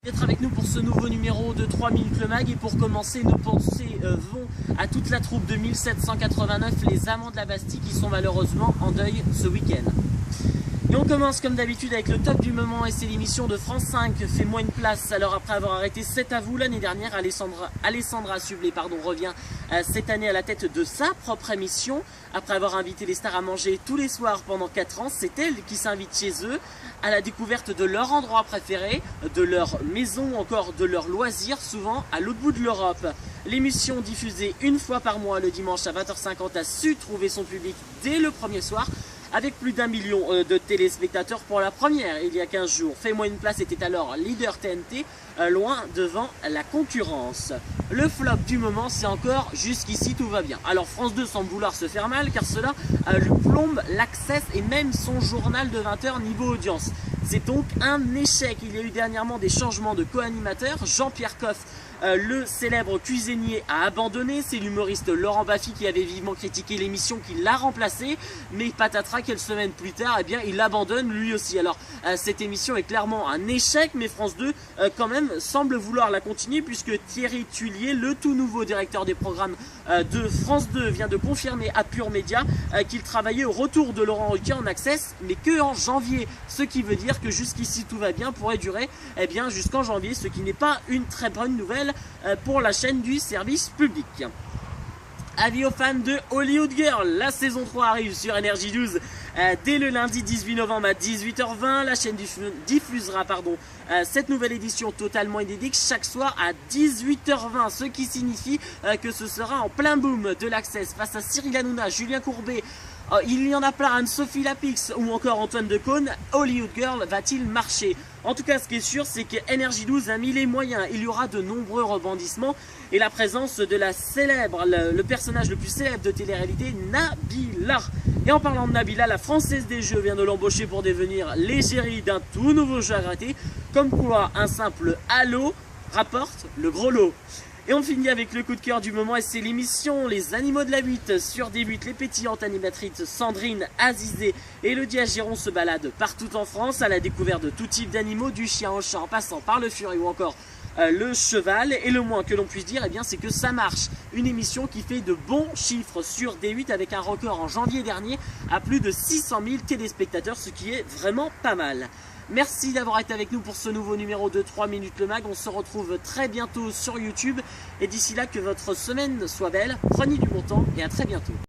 D'être avec nous pour ce nouveau numéro de 3 minutes le mag, et pour commencer nos pensées vont à toute la troupe de 1789, les amants de la Bastille, qui sont malheureusement en deuil ce week-end. Et on commence comme d'habitude avec le top du moment, et c'est l'émission de France 5, Fais-moi une place. Alors après avoir arrêté C'est à vous l'année dernière, Alessandra Sublet revient cette année à la tête de sa propre émission. Après avoir invité les stars à manger tous les soirs pendant 4 ans, c'est elle qui s'invite chez eux à la découverte de leur endroit préféré, de leur maison ou encore de leurs loisirs, souvent à l'autre bout de l'Europe. L'émission diffusée une fois par mois le dimanche à 20h50 a su trouver son public dès le premier soir, avec plus d'1 million de téléspectateurs pour la première il y a 15 jours. Fais-moi une place était alors leader TNT, loin devant la concurrence. Le flop du moment, c'est encore Jusqu'ici tout va bien. Alors France 2 semble vouloir se faire mal, car cela lui plombe l'Access et même son journal de 20h niveau audience. C'est donc un échec. Il y a eu dernièrement des changements de co-animateur. Jean-Pierre Coff, le célèbre cuisinier, a abandonné. C'est l'humoriste Laurent Baffy qui avait vivement critiqué l'émission, qui l'a remplacé. Mais patatras, quelques semaines plus tard, eh bien, il abandonne lui aussi. Alors cette émission est clairement un échec, mais France 2 quand même semble vouloir la continuer, puisque Thierry Tuilier, le tout nouveau directeur des programmes de France 2, vient de confirmer à Pure Média qu'il travaillait au retour de Laurent Ruquier en Access, mais que en janvier. Ce qui veut dire que Jusqu'ici tout va bien pourrait durer bien jusqu'en janvier, ce qui n'est pas une très bonne nouvelle pour la chaîne du service public. Avis aux fans de Hollywood Girl, la saison 3 arrive sur NRJ12 dès le lundi 18 novembre à 18h20. La chaîne diffusera cette nouvelle édition totalement inédite chaque soir à 18h20, ce qui signifie que ce sera en plein boom de l'Access face à Cyril Hanouna, Julien Courbet. Il y en a plein, Anne-Sophie Lapix ou encore Antoine Decaune. Hollywood Girl va-t-il marcher? En tout cas, ce qui est sûr, c'est que NRJ12 a mis les moyens. Il y aura de nombreux rebondissements et la présence de la célèbre, le personnage le plus célèbre de télé-réalité, Nabila. Et en parlant de Nabila, la Française des Jeux vient de l'embaucher pour devenir l'égérie d'un tout nouveau jeu à gratter. Comme quoi, un simple halo rapporte le gros lot. Et on finit avec le coup de cœur du moment, et c'est l'émission Les Animaux de la 8 sur D8. Les pétillantes animatrices Sandrine, Azizé et Elodie Agiron se baladent partout en France à la découverte de tout type d'animaux, du chien au chat en passant par le furet ou encore le cheval. Et le moins que l'on puisse dire, c'est que ça marche. Une émission qui fait de bons chiffres sur D8, avec un record en janvier dernier à plus de 600 000 téléspectateurs, ce qui est vraiment pas mal. Merci d'avoir été avec nous pour ce nouveau numéro de 3 minutes le mag. On se retrouve très bientôt sur YouTube. Et d'ici là, que votre semaine soit belle. Prenez du bon temps et à très bientôt.